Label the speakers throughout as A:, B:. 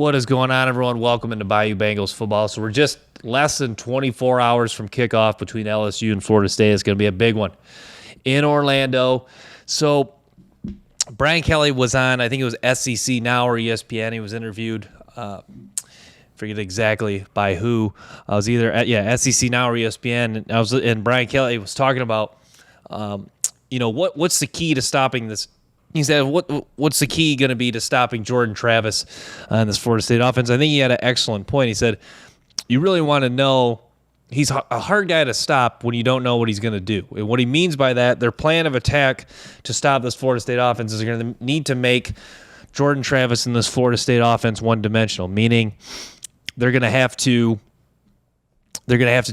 A: What is going on, everyone? Welcome into Bayou Bengals football. So we're just less than 24 hours from kickoff between LSU and Florida State. It's going to be a big one in Orlando. So Brian Kelly was on, I think it was SEC Now or ESPN. He was interviewed. Forget exactly by who. I was either at SEC Now or ESPN. And Brian Kelly was talking about, what's the key to stopping this. He said, what's the key going to be to stopping Jordan Travis in this Florida State offense? I think he had an excellent point. He said, you really want to know, he's a hard guy to stop when you don't know what he's going to do. And what he means by that, their plan of attack to stop this Florida State offense is going to need to make Jordan Travis in this Florida State offense one-dimensional, meaning they're going to have to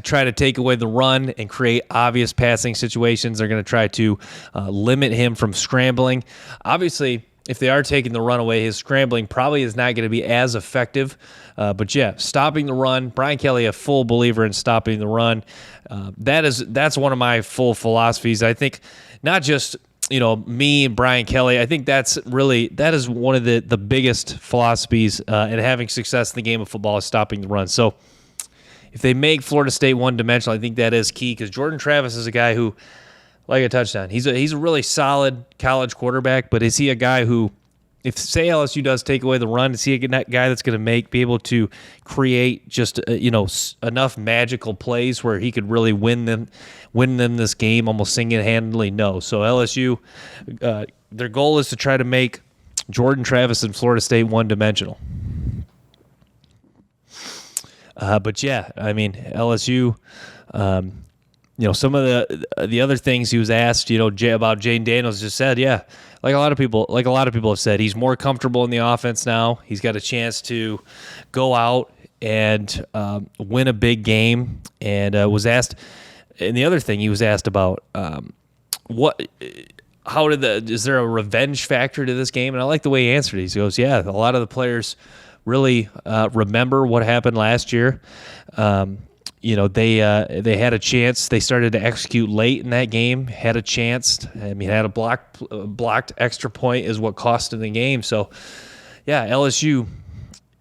A: try to take away the run and create obvious passing situations. They're going to try to limit him from scrambling. Obviously, if they are taking the run away, his scrambling probably is not going to be as effective. But stopping the run. Brian Kelly, a full believer in stopping the run. That's one of my full philosophies. I think not just me and Brian Kelly. I think that is one of the biggest philosophies in having success in the game of football is stopping the run. So if they make Florida State one-dimensional, I think that is key because Jordan Travis is a guy who, like a touchdown, he's a really solid college quarterback, but is he a guy who, if, say, LSU does take away the run, is he a guy that's going to be able to create just, enough magical plays where he could really win them this game almost single-handedly? No. So LSU, their goal is to try to make Jordan Travis and Florida State one-dimensional. LSU, some of the other things he was asked, about Jayden Daniels just said, like a lot of people have said, he's more comfortable in the offense now. He's got a chance to go out and win a big game, and was asked. And the other thing he was asked about, is there a revenge factor to this game? And I like the way he answered it. He goes, a lot of the players really remember what happened last year. They had a chance. They started to execute late in that game. Had a chance. Had a blocked extra point is what cost them the game. So, LSU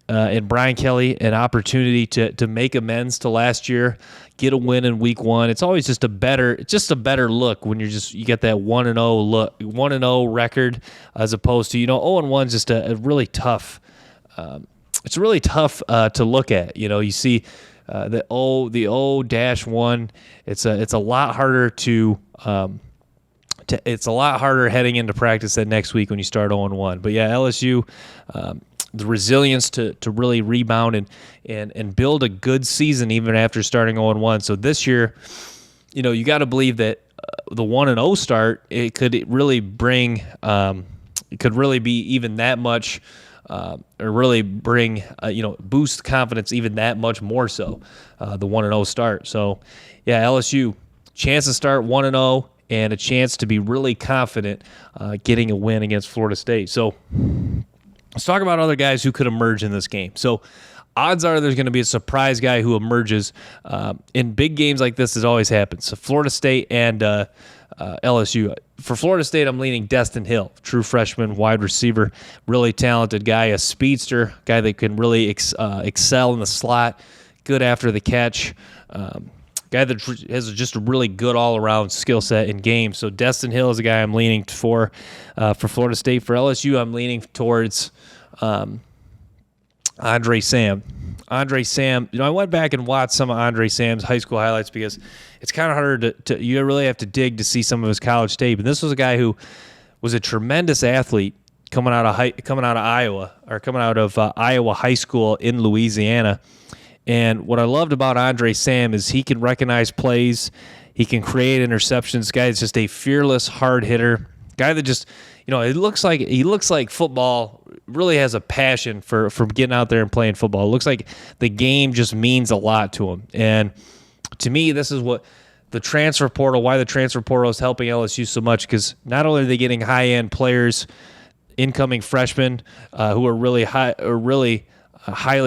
A: and Brian Kelly, an opportunity to make amends to last year, get a win in week one. It's always just a better look when you get that 1-0 look, 1-0 record, as opposed to 0-1 is just a really tough. It's really tough to look at. You see the 0-1. It's a lot harder it's a lot harder heading into practice than next week when you start 0-1. But LSU, the resilience to really rebound and build a good season even after starting 0-1. So this year, you got to believe that the 1-0 start, it could really bring it could really be even that much. Or really bring, boost confidence even that much more so, the 1-0 start. So, LSU, chance to start 1-0 and a chance to be really confident getting a win against Florida State. So, let's talk about other guys who could emerge in this game. So, odds are there's going to be a surprise guy who emerges. In big games like this, it always happens. So, Florida State and LSU. For Florida State, I'm leaning Destin Hill, true freshman wide receiver, really talented guy, a speedster, guy that can really excel in the slot, good after the catch, guy that has just a really good all-around skill set in game. So Destin Hill is a guy I'm leaning for Florida State. For LSU, I'm leaning towards Andre Sam. Andre Sam, I went back and watched some of Andre Sam's high school highlights because it's kind of harder to you really have to dig to see some of his college tape. And this was a guy who was a tremendous athlete coming out of Iowa High School in Louisiana. And what I loved about Andre Sam is he can recognize plays, he can create interceptions. Guy is just a fearless hard hitter. Guy that just he looks like football really has a passion for getting out there and playing football. It looks like the game just means a lot to him. And to me, this is what why the transfer portal is helping LSU so much, because not only are they getting high-end players, incoming freshmen who are really highly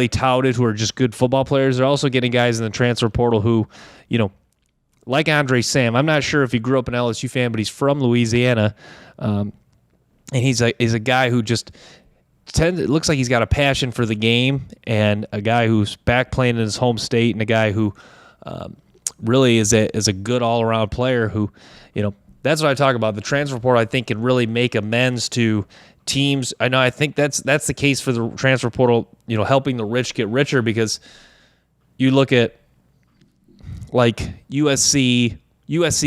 A: touted, who are just good football players, they're also getting guys in the transfer portal who, like Andre Sam. I'm not sure if he grew up an LSU fan, but he's from Louisiana. And he's a guy who just it looks like he's got a passion for the game, and a guy who's back playing in his home state, and a guy who really is a good all-around player who, that's what I talk about. The transfer portal, I think, can really make amends to teams. I think that's the case for the transfer portal, helping the rich get richer, because you look at like USC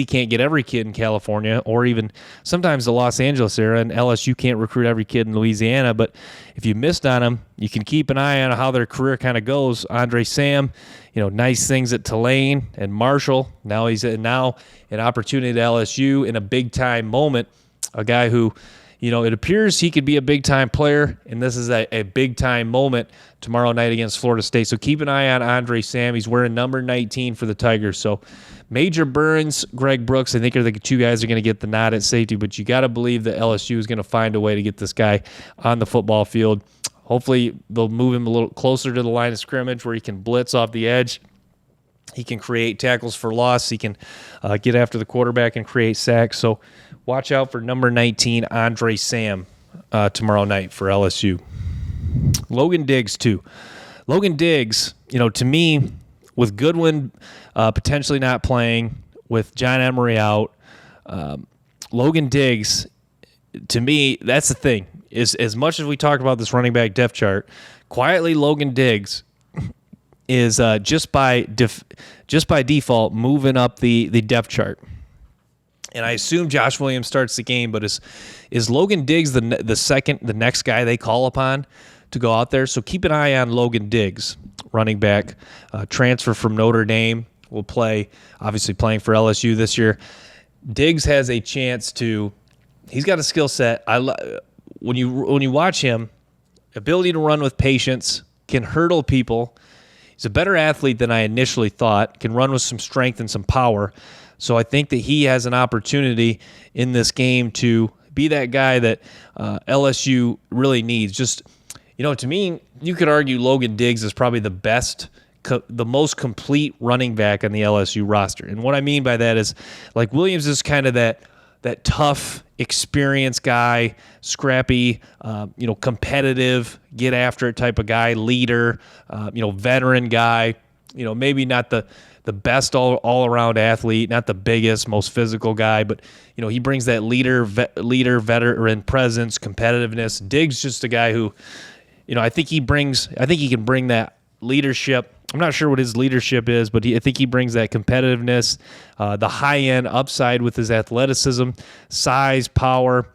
A: can't get every kid in California, or even sometimes the Los Angeles area, and LSU can't recruit every kid in Louisiana. But if you missed on them, you can keep an eye on how their career kind of goes. Andre Sam, nice things at Tulane and Marshall. Now he's an opportunity at LSU in a big-time moment, a guy who, it appears he could be a big-time player, and this is a big-time moment tomorrow night against Florida State. So keep an eye on Andre Sam. He's wearing number 19 for the Tigers. So Major Burns, Greg Brooks, I think are the two guys who are going to get the nod at safety, but you got to believe that LSU is going to find a way to get this guy on the football field. Hopefully they'll move him a little closer to the line of scrimmage where he can blitz off the edge. He can create tackles for loss. He can get after the quarterback and create sacks. So watch out for number 19, Andre Sam, tomorrow night for LSU. Logan Diggs, too. Logan Diggs, to me, with Goodwin potentially not playing, with John Emory out, Logan Diggs, to me, that's the thing. Is as much as we talked about this running back depth chart, quietly Logan Diggs is just by default moving up the depth chart. And I assume Josh Williams starts the game, but is Logan Diggs the next guy they call upon to go out there? So keep an eye on Logan Diggs, running back, transfer from Notre Dame, will play, obviously playing for LSU this year. Diggs has a chance he's got a skill set. When you watch him, ability to run with patience, can hurdle people. He's a better athlete than I initially thought, can run with some strength and some power. So I think that he has an opportunity in this game to be that guy that LSU really needs. Just, to me, you could argue Logan Diggs is probably the most complete running back on the LSU roster. And what I mean by that is, like, Williams is kind of that tough, experienced guy, scrappy, competitive, get after it type of guy, leader, veteran guy, maybe not the best all-around athlete, not the biggest, most physical guy, but, he brings that leader, veteran presence, competitiveness. Diggs just a guy who, I think he can bring that leadership. I'm not sure what his leadership is, but I think he brings that competitiveness, the high-end upside with his athleticism, size, power,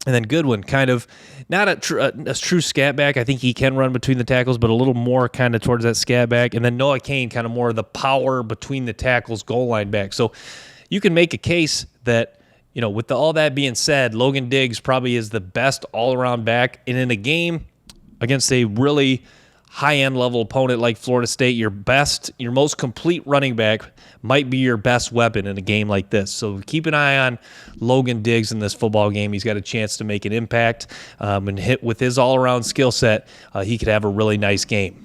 A: and then Goodwin, kind of not a true scat back. I think he can run between the tackles, but a little more kind of towards that scat back. And then Noah Kane, kind of more of the power between the tackles, goal line back. So you can make a case that, with all that being said, Logan Diggs probably is the best all-around back. And in a game against a really high-end level opponent like Florida State, your most complete running back might be your best weapon in a game like this. So keep an eye on Logan Diggs in this football game. He's got a chance to make an impact, and hit with his all-around skill set, he could have a really nice game.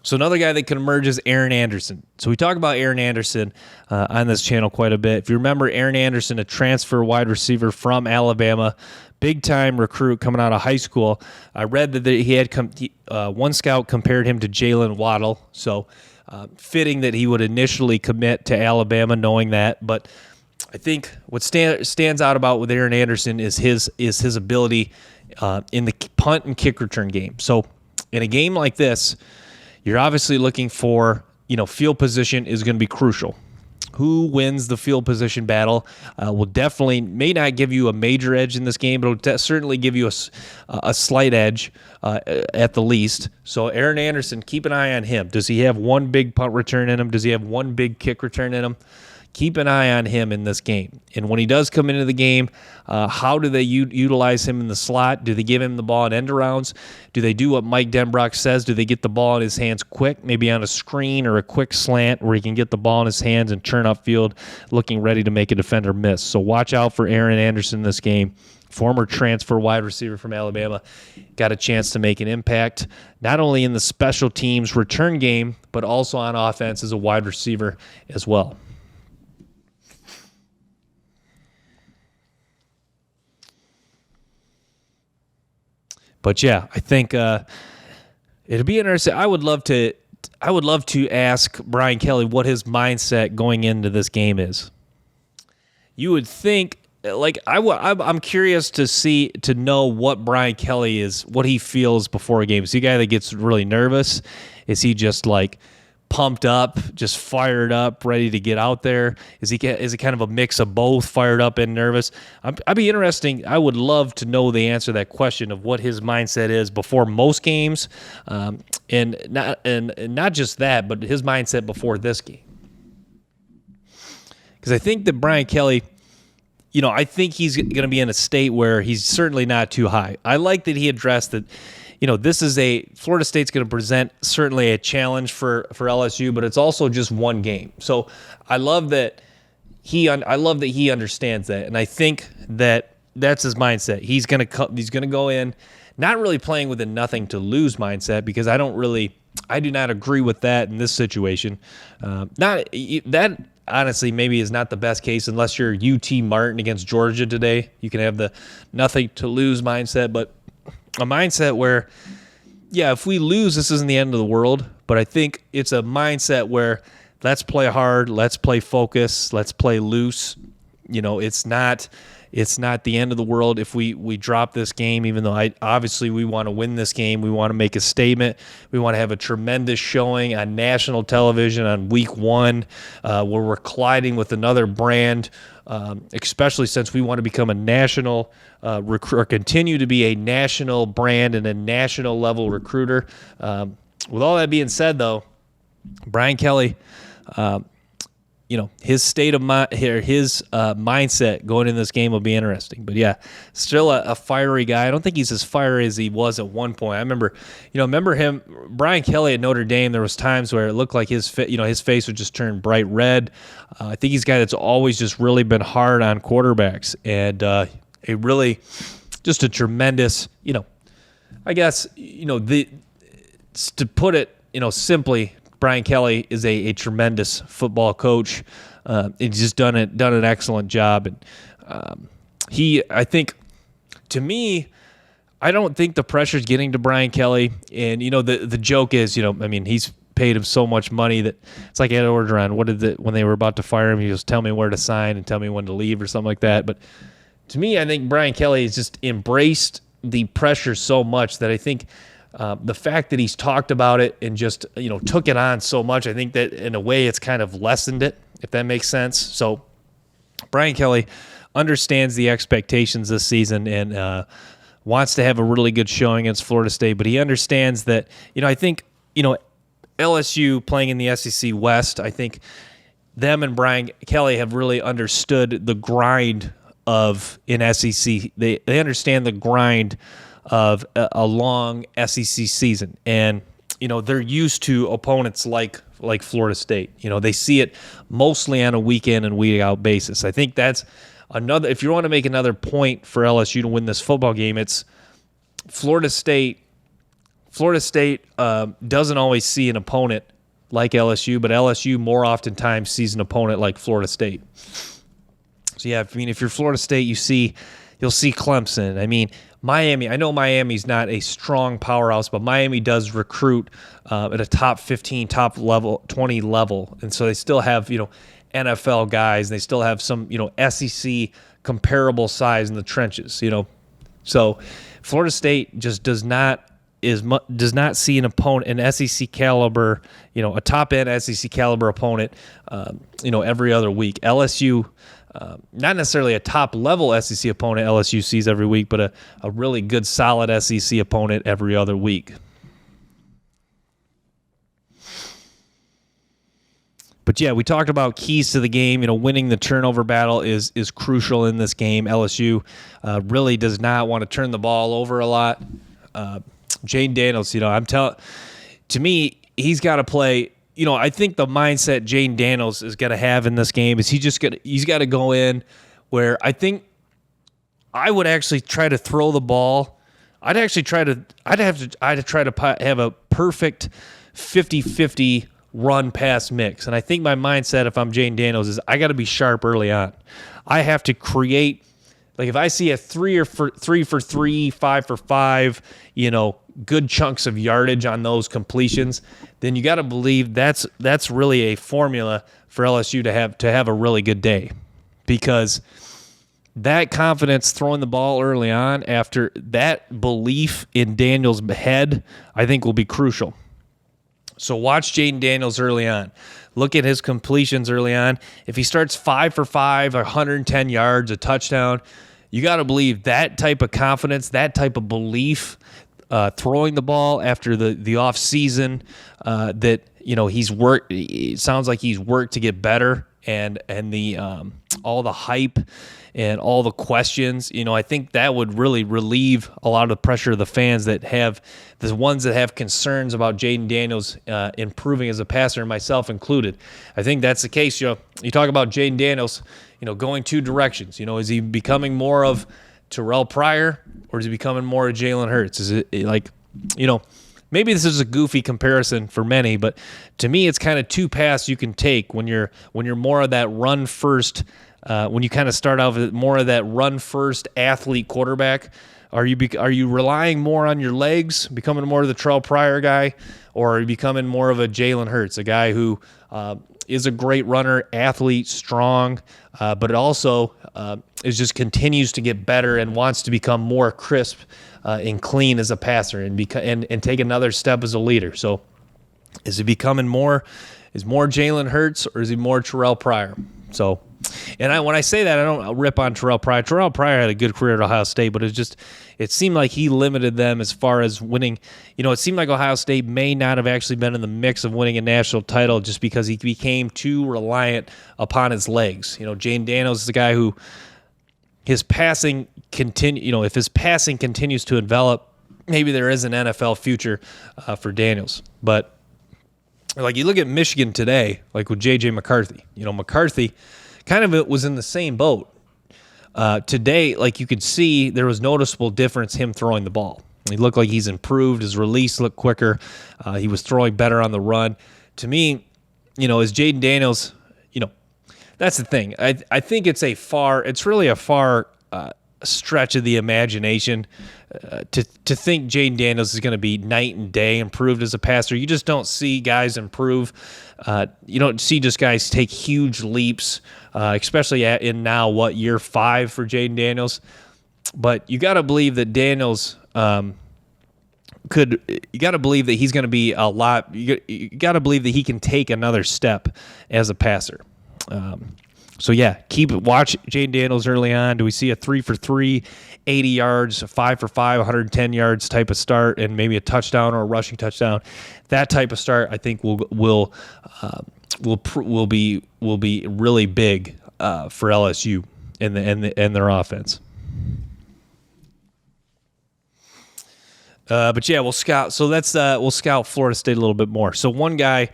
A: So another guy that can emerge is Aaron Anderson. So we talk about Aaron Anderson on this channel quite a bit. If you remember, Aaron Anderson, a transfer wide receiver from Alabama, big-time recruit coming out of high school. I read that he had one scout compared him to Jalen Waddle, so fitting that he would initially commit to Alabama knowing that. But I think what stands out about with Aaron Anderson is his ability in the punt and kick return game. So in a game like this, you're obviously looking for, field position is going to be crucial. Who wins the field position battle may not give you a major edge in this game, but it'll certainly give you a slight edge at the least. So Aaron Anderson, keep an eye on him. Does he have one big punt return in him? Does he have one big kick return in him? Keep an eye on him in this game. And when he does come into the game, how do they utilize him in the slot? Do they give him the ball in end arounds? Do they do what Mike Denbrock says? Do they get the ball in his hands quick, maybe on a screen or a quick slant where he can get the ball in his hands and turn upfield looking ready to make a defender miss? So watch out for Aaron Anderson in this game. Former transfer wide receiver from Alabama, got a chance to make an impact, not only in the special teams return game, but also on offense as a wide receiver as well. But yeah, I think it'd be interesting. I would love to ask Brian Kelly what his mindset going into this game is. You would think, like, I'm curious to know what Brian Kelly is, what he feels before a game. Is he a guy that gets really nervous? Is he just like pumped up, just fired up, ready to get out there? Is it kind of a mix of both, fired up and nervous? I'd be interesting. I would love to know the answer to that question of what his mindset is before most games, and not just that, but his mindset before this game. Because I think that Brian Kelly, I think he's going to be in a state where he's certainly not too high. I like that he addressed that, this is Florida State's going to present certainly a challenge for LSU, but it's also just one game. So I love that he understands that, and I think that that's his mindset. He's going to go in not really playing with a nothing to lose mindset, because I do not agree with that in this situation. That honestly maybe is not the best case unless you're UT Martin against Georgia today. You can have the nothing to lose mindset, but a mindset where, yeah, if we lose, this isn't the end of the world. But I think it's a mindset where let's play hard, let's play focus, let's play loose. It's not the end of the world if we drop this game, even though obviously we want to win this game. We want to make a statement. We want to have a tremendous showing on national television on week 1, where we're colliding with another brand, especially since we want to become a national or continue to be a national brand and a national level recruiter. With all that being said, though, Brian Kelly, his state of mind here, his mindset going in this game will be interesting. But yeah, still a fiery guy. I don't think he's as fiery as he was at one point. I remember him, Brian Kelly at Notre Dame. There was times where it looked like his face would just turn bright red. I think he's a guy that's always just really been hard on quarterbacks, and a really just a tremendous, I guess, to put it, simply, Brian Kelly is a tremendous football coach. He's just done an excellent job, and I think, to me, I don't think the pressure's getting to Brian Kelly. And the joke is, he's paid him so much money that it's like Ed Orgeron. When they were about to fire him, he just tell me where to sign and tell me when to leave or something like that. But to me, I think Brian Kelly has just embraced the pressure so much that I think the fact that he's talked about it and just, took it on so much, I think that in a way it's kind of lessened it, if that makes sense. So Brian Kelly understands the expectations this season and wants to have a really good showing against Florida State, but he understands that, I think, LSU playing in the SEC West, I think them and Brian Kelly have really understood the grind of an SEC. They understand the grind of a long SEC season, and they're used to opponents like Florida State. They see it mostly on a week in and week out basis. I think that's another. If you want to make another point for LSU to win this football game, it's Florida State. Florida State doesn't always see an opponent like LSU, but LSU more oftentimes sees an opponent like Florida State. So yeah, if you're Florida State, you'll see Clemson. Miami, I know Miami's not a strong powerhouse, but Miami does recruit at a top 15, top level, 20 level. And so they still have, NFL guys. And they still have some, SEC comparable size in the trenches, So Florida State just does not see an opponent, an SEC caliber, a top-end SEC caliber opponent, every other week. LSU, not necessarily a top-level SEC opponent LSU sees every week, but a really good, solid SEC opponent every other week. But yeah, we talked about keys to the game. Winning the turnover battle is crucial in this game. LSU really does not want to turn the ball over a lot. Jayden Daniels, to me, he's got to play. I think the mindset Jayden Daniels is going to have in this game is he's got to go in where I think I would actually try to throw the ball. I'd try to have a perfect 50-50 run pass mix. And I think my mindset, if I'm Jayden Daniels, is I got to be sharp early on. I have to create Like if I see a 3 for 3, 5 for 5, good chunks of yardage on those completions, then you got to believe that's really a formula for LSU to have a really good day, because that confidence throwing the ball early on, after that belief in Daniels' head, I think will be crucial. So watch Jayden Daniels early on. Look at his completions early on. If he starts 5 for 5, 110 yards, a touchdown, you got to believe that type of confidence, that type of belief, throwing the ball after the off season, that he's worked. It sounds like he's worked to get better, and the all the hype and all the questions. I think that would really relieve a lot of the pressure of the fans that have the ones that have concerns about Jayden Daniels improving as a passer, myself included. I think that's the case. You talk about Jayden Daniels, going two directions. Is he becoming more of Terrell Pryor, or is he becoming more of Jalen Hurts? Is it like, maybe this is a goofy comparison for many, but to me, it's kind of two paths you can take when you're more of that run first. When you kind of start out with more of that run first athlete quarterback, are you relying more on your legs, becoming more of the Terrell Pryor guy, or are you becoming more of a Jalen Hurts, a guy who is a great runner, athlete, strong, but it also continues to get better and wants to become more crisp and clean as a passer and take another step as a leader? So is he becoming more Jalen Hurts, or is he more Terrell Pryor? So, and when I say that, I don't rip on Terrell Pryor. Terrell Pryor had a good career at Ohio State, but it seemed like he limited them as far as winning. It seemed like Ohio State may not have actually been in the mix of winning a national title just because he became too reliant upon his legs. Jayden Daniels is a guy who his passing if his passing continues to envelop, maybe there is an NFL future for Daniels. But like you look at Michigan today, like with J.J. McCarthy. McCarthy kind of was in the same boat. Today, like you could see, there was noticeable difference him throwing the ball. He looked like he's improved. His release looked quicker. He was throwing better on the run. To me, as Jayden Daniels, that's the thing. I think it's really a far stretch of the imagination to think Jayden Daniels is going to be night and day improved as a passer. You just don't see guys improve. You don't see just guys take huge leaps, especially in now, year 5 for Jayden Daniels. But you got to believe that Daniels you got to believe that he's going to be a lot. You got to believe that he can take another step as a passer. So yeah, watch Jayden Daniels early on. Do we see a 3 for 3, 80 yards, 5 for 5, 110 yards type of start, and maybe a touchdown or a rushing touchdown? That type of start, I think, will be really big for LSU and their offense. But yeah, we'll scout. So we'll scout Florida State a little bit more. So one guy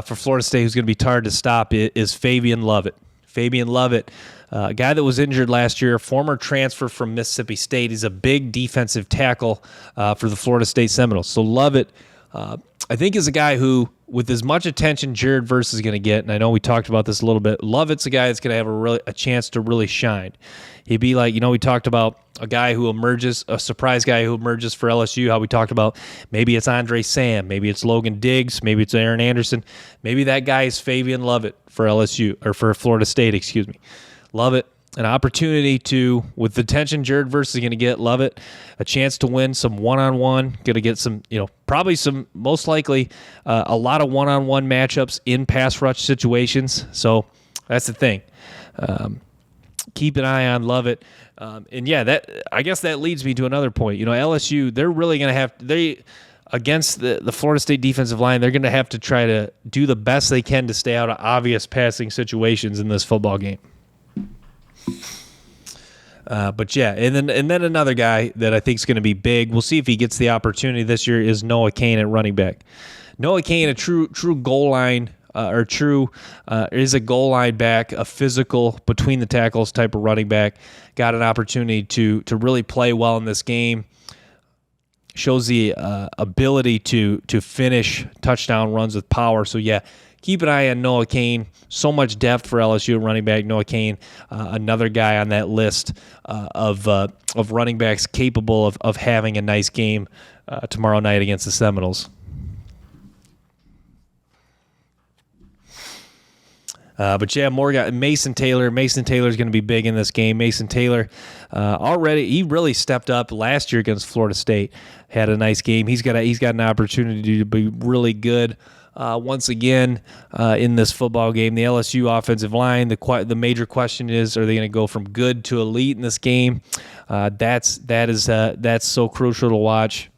A: for Florida State who's going to be hard to stop is Fabian Loveit. Fabian Loveit, a guy that was injured last year, former transfer from Mississippi State. He's a big defensive tackle for the Florida State Seminoles. So Loveit, I think, is a guy who, with as much attention Jared Verse is going to get, and I know we talked about this a little bit, Lovett's a guy that's going to have a chance to really shine. He'd be like, we talked about a guy who emerges, a surprise guy who emerges for LSU, how we talked about maybe it's Andre Sam, maybe it's Logan Diggs, maybe it's Aaron Anderson. Maybe that guy is Fabian Loveit for LSU, or for Florida State, excuse me. Loveit, an opportunity to, with the attention Jared Verse is going to get, Loveit, a chance to win some one-on-one, going to get some, probably some, most likely, a lot of one-on-one matchups in pass rush situations. So that's the thing. Keep an eye on Loveit. And yeah, I guess that leads me to another point. LSU, they're really going to have, against the Florida State defensive line, they're going to have to try to do the best they can to stay out of obvious passing situations in this football game. But yeah, and then another guy that I think is going to be big, we'll see if he gets the opportunity this year, is Noah Kane at running back. Noah Kane, a true goal line, is a goal line back, a physical, between the tackles type of running back. Got an opportunity to really play well in this game. Shows the ability to finish touchdown runs with power. So yeah, keep an eye on Noah Kane. So much depth for LSU at running back. Noah Kane, another guy on that list of running backs capable of having a nice game tomorrow night against the Seminoles. But yeah, more guy. Mason Taylor. Mason Taylor is going to be big in this game. Mason Taylor he really stepped up last year against Florida State. Had a nice game. He's got an opportunity to be really good once again in this football game. The LSU offensive line. The major question is, are they going to go from good to elite in this game? That's so crucial to watch.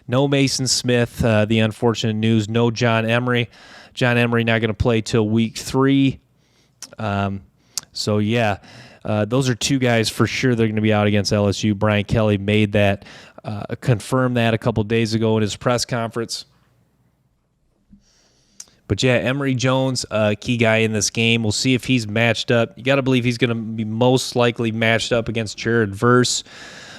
A: No Mason Smith. The unfortunate news. No John Emory. John Emory not going to play till week 3. Those are two guys for sure they're going to be out against LSU. Brian Kelly made that, confirmed that a couple days ago in his press conference. But yeah, Emory Jones, key guy in this game. We'll see if he's matched up. You got to believe he's going to be most likely matched up against Jared Verse.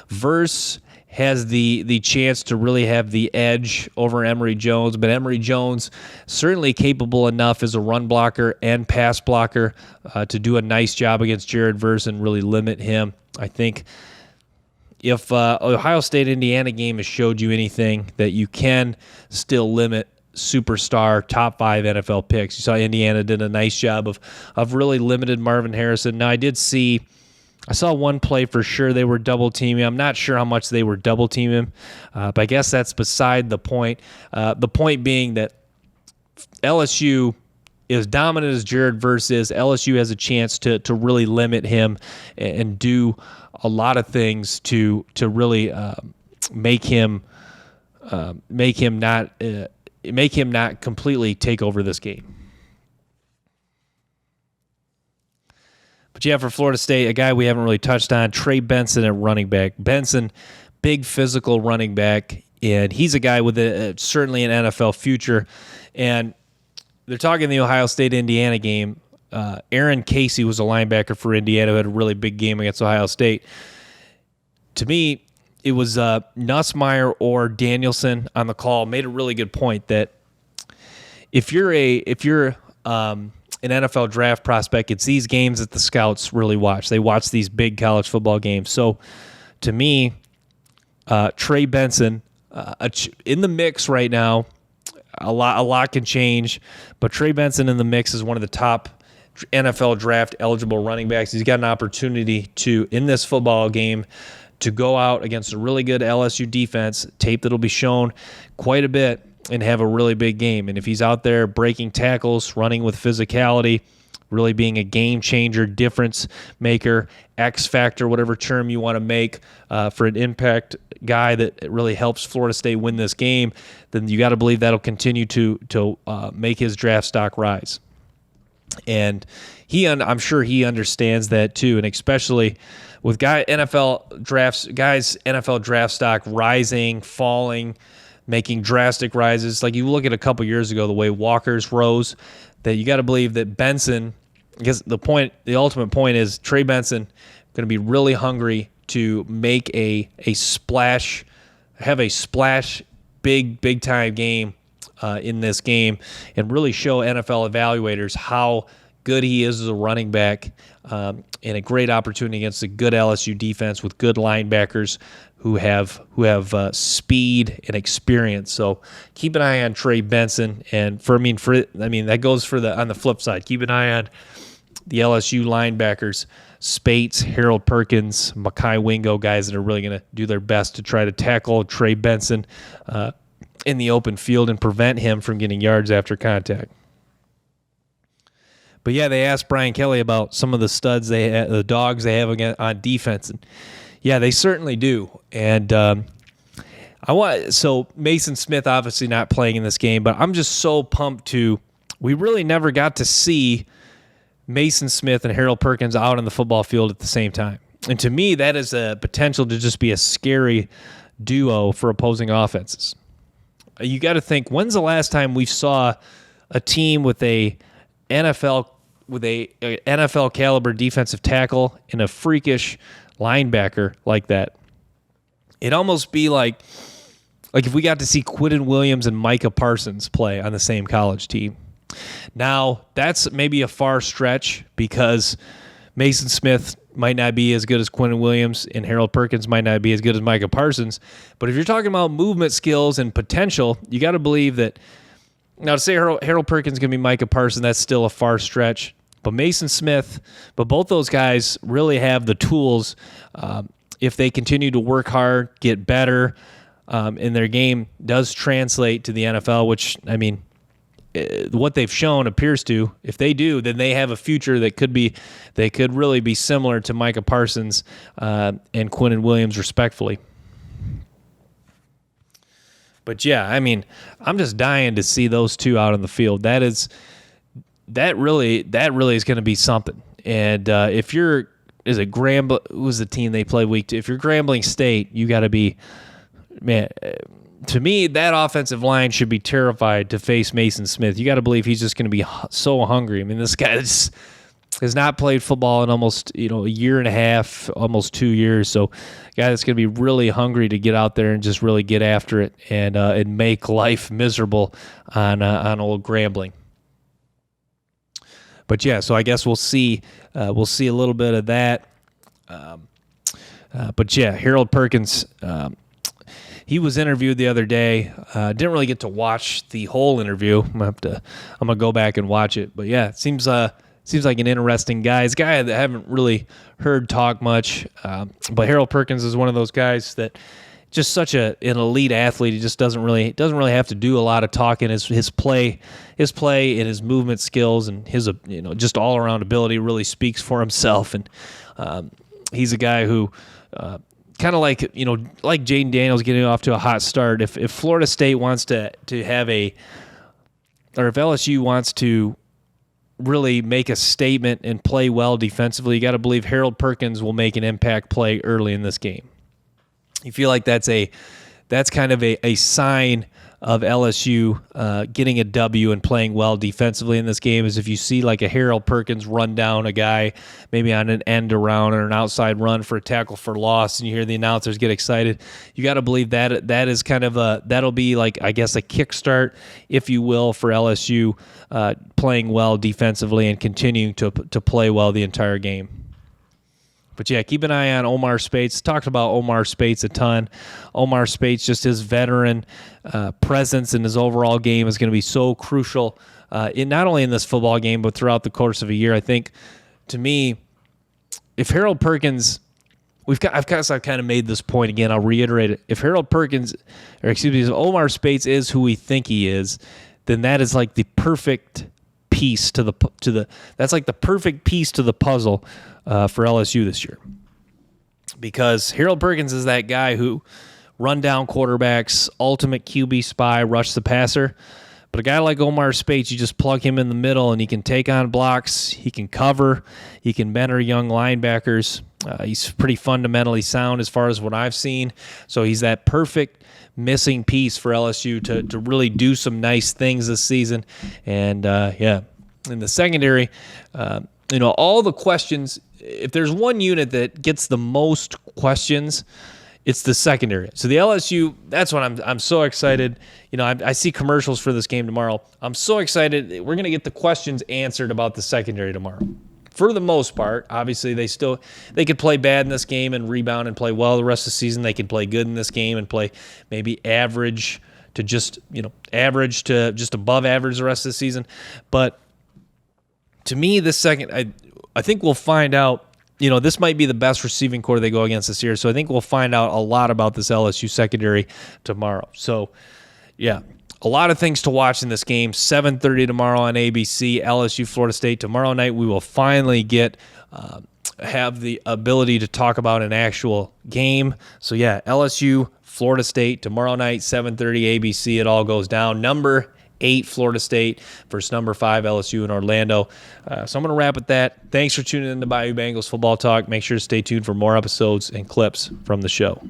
A: Verse has the chance to really have the edge over Emory Jones, but Emory Jones certainly capable enough as a run blocker and pass blocker to do a nice job against Jared Verse and really limit him. I think if Ohio State-Indiana game has showed you anything, that you can still limit superstar top 5 NFL picks. You saw Indiana did a nice job of really limited Marvin Harrison. Now, I saw one play for sure they were double teaming. I'm not sure how much they were double teaming, but I guess that's beside the point. The point being that LSU, as dominant as Jared Verse is, LSU has a chance to really limit him and do a lot of things to really make him not completely take over this game. But yeah, for Florida State, a guy we haven't really touched on, Trey Benson at running back. Benson, big physical running back, and he's a guy with certainly an NFL future. And they're talking the Ohio State-Indiana game. Aaron Casey was a linebacker for Indiana who had a really big game against Ohio State. To me, it was Nussmeier or Danielson on the call made a really good point that if you're an NFL draft prospect, it's these games that the scouts really watch. They watch these big college football games. So, to me, Trey Benson in the mix right now. A lot can change, but Trey Benson in the mix is one of the top NFL draft eligible running backs. He's got an opportunity to, in this football game, to go out against a really good LSU defense, tape that'll be shown quite a bit, and have a really big game. And if he's out there breaking tackles, running with physicality, really being a game changer, difference maker, X factor, whatever term you want to make for an impact guy that really helps Florida State win this game, then you got to believe that'll continue to make his draft stock rise. And I'm sure he understands that too, and especially with guys NFL draft stock rising, falling, making drastic rises. Like you look at a couple years ago, the way Walker's rose, that you got to believe that Benson, because the ultimate point is Trey Benson going to be really hungry to make a splash, have a splash, big time game in this game, and really show NFL evaluators how good he is as a running back, and a great opportunity against a good LSU defense with good linebackers who have speed and experience. So keep an eye on Trey Benson, and that goes on the flip side. Keep an eye on the LSU linebackers, Spates, Harold Perkins, Mekhi Wingo, guys that are really going to do their best to try to tackle Trey Benson in the open field and prevent him from getting yards after contact. But yeah, they asked Brian Kelly about some of the studs the dogs they have on defense, and yeah, they certainly do. And so Mason Smith obviously not playing in this game, but I'm just so pumped we really never got to see Mason Smith and Harold Perkins out on the football field at the same time. And to me, that is a potential to just be a scary duo for opposing offenses. You got to think, when's the last time we saw a team with a NFL caliber defensive tackle and a freakish linebacker like that? It'd almost be like Like if we got to see Quinnen Williams and Micah Parsons play on the same college team. Now, that's maybe a far stretch because Mason Smith might not be as good as Quinnen Williams and Harold Perkins might not be as good as Micah Parsons. But if you're talking about movement skills and potential, you got to believe that. Now, to say Harold Perkins is going to be Micah Parsons, that's still a far stretch. But Mason Smith, but both those guys really have the tools if they continue to work hard, get better, and their game does translate to the NFL, which, I mean, what they've shown appears to. If they do, then they have a future that they could really be similar to Micah Parsons and Quinnen Williams, respectfully. But yeah, I mean, I'm just dying to see those two out on the field. That really is going to be something. And if you're who's the team they play week 2? If you're Grambling State, you got to be, man. To me, that offensive line should be terrified to face Mason Smith. You got to believe he's just going to be so hungry. I mean, this guy has not played football in almost a year and a half, almost 2 years. So, a guy that's going to be really hungry to get out there and just really get after it and make life miserable on old Grambling. But yeah, so I guess we'll see a little bit of that. But yeah, Harold Perkins. He was interviewed the other day. Didn't really get to watch the whole interview. I'm gonna go back and watch it. But yeah, it seems like an interesting guy. He's a guy that I haven't really heard talk much. But Harold Perkins is one of those guys that just such an elite athlete. He just doesn't really have to do a lot of talking. His play and his movement skills and his just all around ability really speaks for himself. And he's a guy who. Kind of like Jayden Daniels getting off to a hot start. If Florida State wants to have or if LSU wants to really make a statement and play well defensively, you got to believe Harold Perkins will make an impact play early in this game. You feel like that's kind of a sign of LSU getting a W and playing well defensively in this game is if you see like a Harold Perkins run down a guy maybe on an end around or an outside run for a tackle for loss and you hear the announcers get excited, you got to believe that is kind of that'll be like, I guess, a kickstart, if you will, for LSU playing well defensively and continuing to play well the entire game. But yeah, keep an eye on Omar Speights. Talked about Omar Speights a ton. Omar Speights, just his veteran presence in his overall game is going to be so crucial, not only in this football game, but throughout the course of a year. I think, to me, if Harold Perkins, I've kind of made this point again. I'll reiterate it. If Harold Perkins, if Omar Speights is who we think he is, then that is like the perfect piece that's like the perfect piece to the puzzle for LSU this year, because Harold Perkins is that guy who run down quarterbacks, ultimate QB spy, rush the passer. But a guy like Omar Speights, you just plug him in the middle and he can take on blocks, he can cover, he can mentor young linebackers. He's pretty fundamentally sound as far as what I've seen. So he's that perfect missing piece for LSU to really do some nice things this season. And in the secondary, all the questions. If there's one unit that gets the most questions, it's the secondary. So the LSU, that's what I'm so excited. I see commercials for this game tomorrow. I'm so excited. We're going to get the questions answered about the secondary tomorrow. For the most part, obviously they could play bad in this game and rebound and play well the rest of the season. They could play good in this game and play maybe average to just above average the rest of the season. But to me, this second, I think we'll find out, this might be the best receiving core they go against this year. So I think we'll find out a lot about this LSU secondary tomorrow. So, yeah, a lot of things to watch in this game. 7:30 tomorrow on ABC, LSU, Florida State. Tomorrow night we will finally have the ability to talk about an actual game. So, yeah, LSU, Florida State, tomorrow night, 7:30 ABC. It all goes down. Number 8 Florida State versus number 5 LSU in Orlando. So I'm going to wrap with that. Thanks for tuning in to Bayou Bengals Football Talk. Make sure to stay tuned for more episodes and clips from the show.